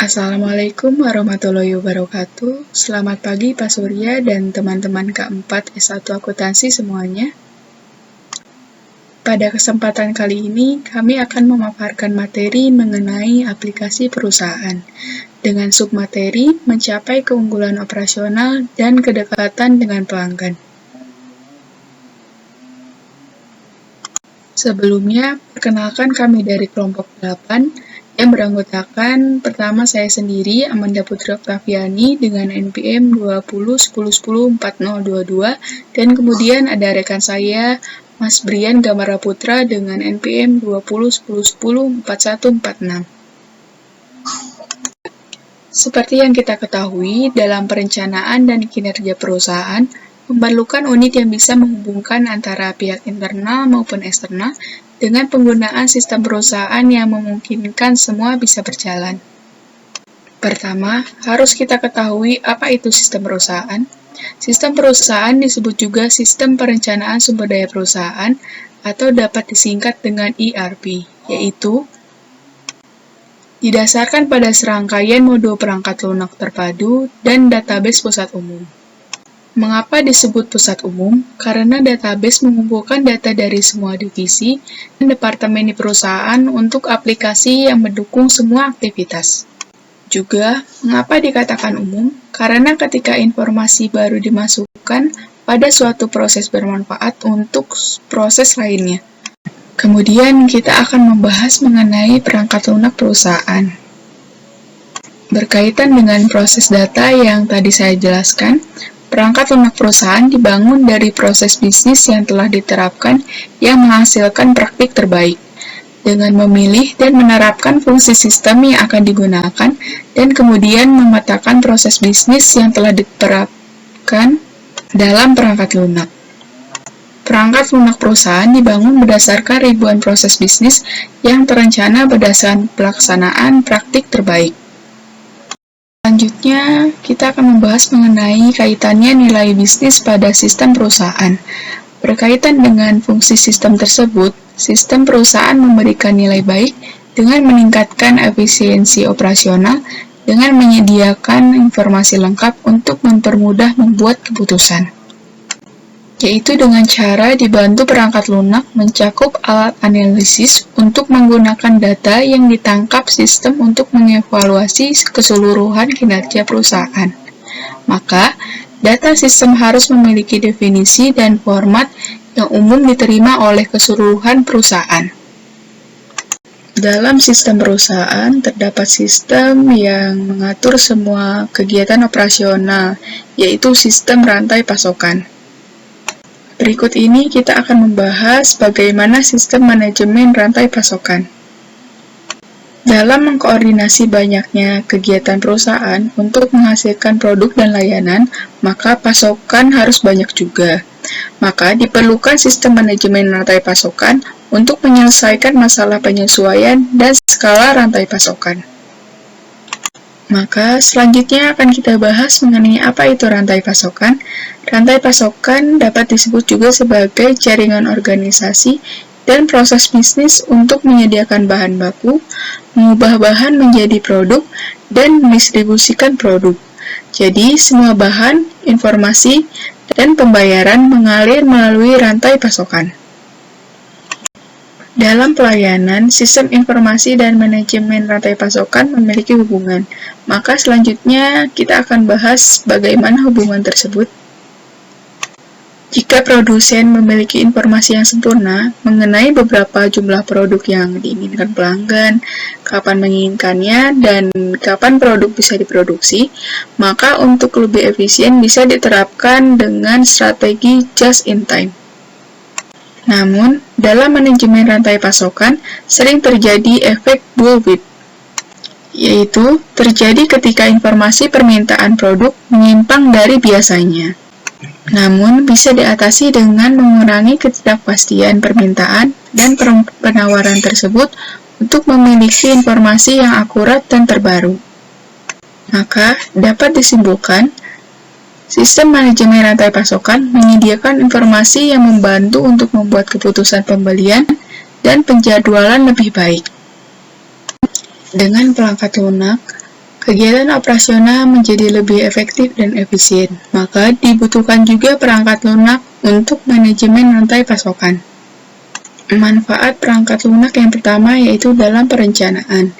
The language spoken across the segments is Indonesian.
Assalamualaikum warahmatullahi wabarakatuh. Selamat pagi Pak Surya dan teman-teman K4 S1 Akuntansi semuanya. Pada kesempatan kali ini, kami akan memaparkan materi mengenai aplikasi perusahaan dengan submateri mencapai keunggulan operasional dan kedekatan dengan pelanggan. Sebelumnya, perkenalkan kami dari kelompok 8 yang beranggotakan pertama saya sendiri, Amanda Putri Oktaviani dengan NPM 2010104022, dan kemudian ada rekan saya, Mas Brian Gamara Putra dengan NPM 2010104146. Seperti yang kita ketahui, dalam perencanaan dan kinerja perusahaan, memerlukan unit yang bisa menghubungkan antara pihak internal maupun eksternal dengan penggunaan sistem perusahaan yang memungkinkan semua bisa berjalan. Pertama, harus kita ketahui apa itu sistem perusahaan. Sistem perusahaan disebut juga sistem perencanaan sumber daya perusahaan atau dapat disingkat dengan ERP, yaitu didasarkan pada serangkaian modul perangkat lunak terpadu dan database pusat umum. Mengapa disebut pusat umum? Karena database mengumpulkan data dari semua divisi dan departemen di perusahaan untuk aplikasi yang mendukung semua aktivitas. Juga, mengapa dikatakan umum? Karena ketika informasi baru dimasukkan pada suatu proses bermanfaat untuk proses lainnya. Kemudian kita akan membahas mengenai perangkat lunak perusahaan. Berkaitan dengan proses data yang tadi saya jelaskan, perangkat lunak perusahaan dibangun dari proses bisnis yang telah diterapkan yang menghasilkan praktik terbaik, dengan memilih dan menerapkan fungsi sistem yang akan digunakan, dan kemudian memetakan proses bisnis yang telah diterapkan dalam perangkat lunak. Perangkat lunak perusahaan dibangun berdasarkan ribuan proses bisnis yang terencana berdasarkan pelaksanaan praktik terbaik. Selanjutnya, kita akan membahas mengenai kaitannya nilai bisnis pada sistem perusahaan. Berkaitan dengan fungsi sistem tersebut, sistem perusahaan memberikan nilai baik dengan meningkatkan efisiensi operasional dengan menyediakan informasi lengkap untuk mempermudah membuat keputusan, yaitu dengan cara dibantu perangkat lunak mencakup alat analisis untuk menggunakan data yang ditangkap sistem untuk mengevaluasi keseluruhan kinerja perusahaan. Maka, data sistem harus memiliki definisi dan format yang umum diterima oleh keseluruhan perusahaan. Dalam sistem perusahaan, terdapat sistem yang mengatur semua kegiatan operasional, yaitu sistem rantai pasokan. Berikut ini kita akan membahas bagaimana sistem manajemen rantai pasokan. Dalam mengkoordinasi banyaknya kegiatan perusahaan untuk menghasilkan produk dan layanan, maka pasokan harus banyak juga. Maka diperlukan sistem manajemen rantai pasokan untuk menyelesaikan masalah penyesuaian dan skala rantai pasokan. Maka selanjutnya akan kita bahas mengenai apa itu rantai pasokan. Rantai pasokan dapat disebut juga sebagai jaringan organisasi dan proses bisnis untuk menyediakan bahan baku, mengubah bahan menjadi produk, dan mendistribusikan produk. Jadi, semua bahan, informasi, dan pembayaran mengalir melalui rantai pasokan. Dalam pelayanan, sistem informasi dan manajemen rantai pasokan memiliki hubungan. Maka selanjutnya kita akan bahas bagaimana hubungan tersebut. Jika produsen memiliki informasi yang sempurna mengenai beberapa jumlah produk yang diinginkan pelanggan, kapan menginginkannya, dan kapan produk bisa diproduksi, maka untuk lebih efisien bisa diterapkan dengan strategi just in time. Namun, dalam manajemen rantai pasokan, sering terjadi efek bullwhip, yaitu terjadi ketika informasi permintaan produk menyimpang dari biasanya. Namun, bisa diatasi dengan mengurangi ketidakpastian permintaan dan penawaran tersebut untuk memiliki informasi yang akurat dan terbaru. Maka, dapat disimpulkan, sistem manajemen rantai pasokan menyediakan informasi yang membantu untuk membuat keputusan pembelian dan penjadwalan lebih baik. Dengan perangkat lunak, Kegiatan operasional menjadi lebih efektif dan efisien, maka dibutuhkan juga perangkat lunak untuk manajemen rantai pasokan. Manfaat perangkat lunak yang pertama yaitu dalam perencanaan,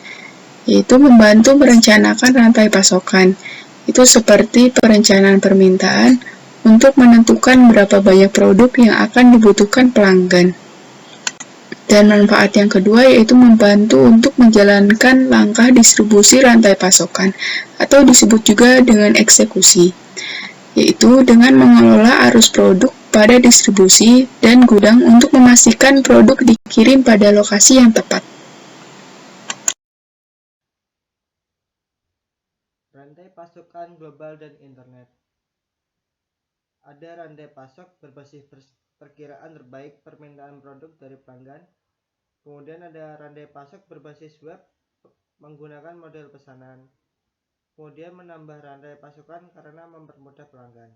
yaitu membantu merencanakan rantai pasokan. Itu seperti perencanaan permintaan untuk menentukan berapa banyak produk yang akan dibutuhkan pelanggan. Dan manfaat yang kedua yaitu membantu untuk menjalankan langkah distribusi rantai pasokan, atau disebut juga dengan eksekusi, yaitu dengan mengelola arus produk pada distribusi dan gudang untuk memastikan produk dikirim pada lokasi yang tepat. Rantai pasokan global dan internet. Ada rantai pasok berbasis perkiraan terbaik permintaan produk dari pelanggan. Kemudian ada rantai pasok berbasis web menggunakan model pesanan. Kemudian menambah rantai pasokan karena mempermudah pelanggan.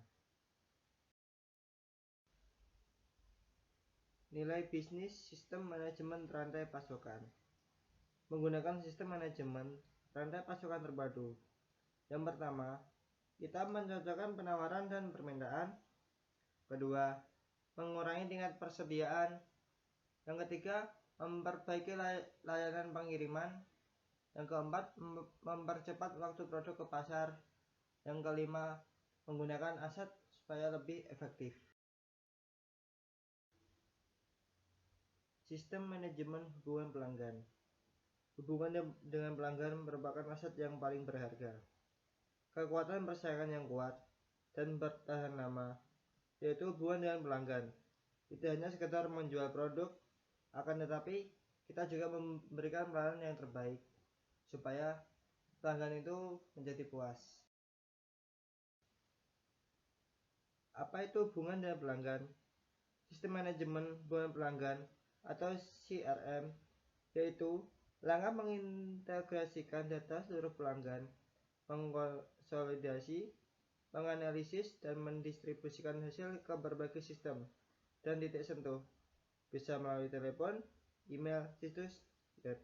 Nilai bisnis sistem manajemen rantai pasokan. Menggunakan sistem manajemen rantai pasokan terpadu. Yang pertama, kita mencocokkan penawaran dan permintaan. Kedua, mengurangi tingkat persediaan. Yang ketiga, memperbaiki layanan pengiriman. Yang keempat, mempercepat waktu produk ke pasar. Yang kelima, menggunakan aset supaya lebih efektif. Sistem manajemen hubungan pelanggan. Hubungan dengan pelanggan merupakan aset yang paling berharga. Kekuatan persaingan yang kuat dan bertahan lama, yaitu hubungan dengan pelanggan. Tidak hanya sekedar menjual produk, akan tetapi kita juga memberikan pelayanan yang terbaik supaya pelanggan itu menjadi puas. Apa itu hubungan dengan pelanggan? Sistem manajemen hubungan pelanggan atau CRM yaitu langkah mengintegrasikan data seluruh pelanggan, mengkonsolidasi, menganalisis, dan mendistribusikan hasil ke berbagai sistem dan titik sentuh, bisa melalui telepon, email, situs web.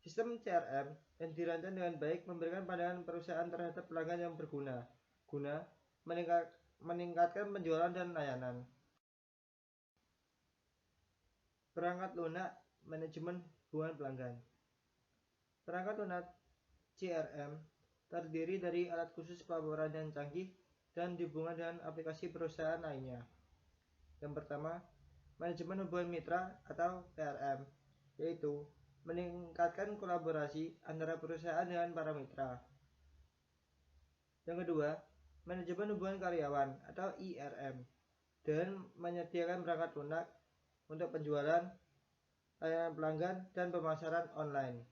Sistem CRM yang dirancang dengan baik memberikan pandangan perusahaan terhadap pelanggan yang berguna, guna meningkatkan penjualan dan layanan. Perangkat lunak manajemen hubungan pelanggan. Perangkat lunak CRM terdiri dari alat khusus pelaporan yang canggih dan dihubungkan dengan aplikasi perusahaan lainnya. Yang pertama, manajemen hubungan mitra atau PRM, yaitu meningkatkan kolaborasi antara perusahaan dengan para mitra. Yang kedua, manajemen hubungan karyawan atau IRM, dan menyediakan perangkat lunak untuk penjualan, layanan pelanggan, dan pemasaran online.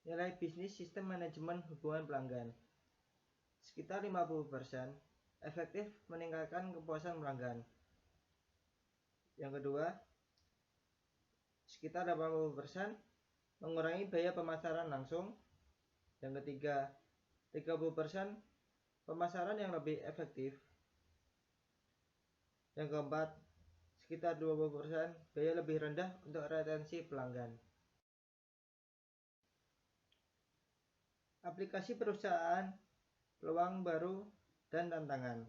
Nilai bisnis sistem manajemen hubungan pelanggan sekitar 50%, efektif meningkatkan kepuasan pelanggan. Yang kedua, sekitar 80%, mengurangi biaya pemasaran langsung. Yang ketiga, 30%, pemasaran yang lebih efektif. Yang keempat, sekitar 20%, biaya lebih rendah untuk retensi pelanggan. Aplikasi perusahaan, peluang baru, dan tantangan.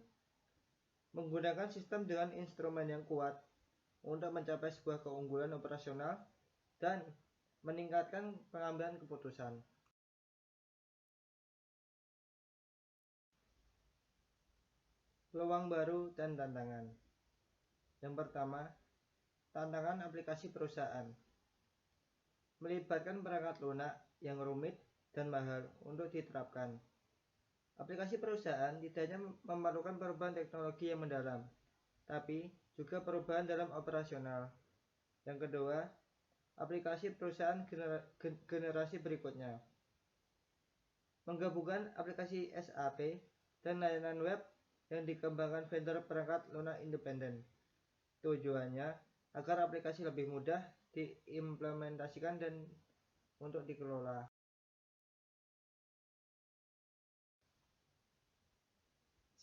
Menggunakan sistem dengan instrumen yang kuat untuk mencapai sebuah keunggulan operasional dan meningkatkan pengambilan keputusan. Peluang baru dan tantangan. Yang pertama, tantangan aplikasi perusahaan. Melibatkan perangkat lunak yang rumit dan mahal untuk diterapkan. Aplikasi perusahaan tidak hanya memerlukan perubahan teknologi yang mendalam, tapi juga perubahan dalam operasional. Yang kedua, aplikasi perusahaan generasi berikutnya. Menggabungkan aplikasi SAP dan layanan web yang dikembangkan vendor perangkat lunak independen. Tujuannya agar aplikasi lebih mudah diimplementasikan dan untuk dikelola.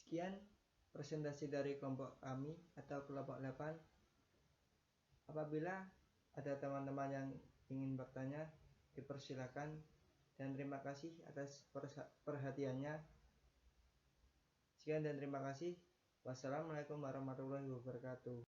Sekian presentasi dari kelompok kami atau kelompok 8. Apabila ada teman-teman yang ingin bertanya, dipersilakan, dan terima kasih atas perhatiannya. Sekian dan terima kasih. Wassalamualaikum warahmatullahi wabarakatuh.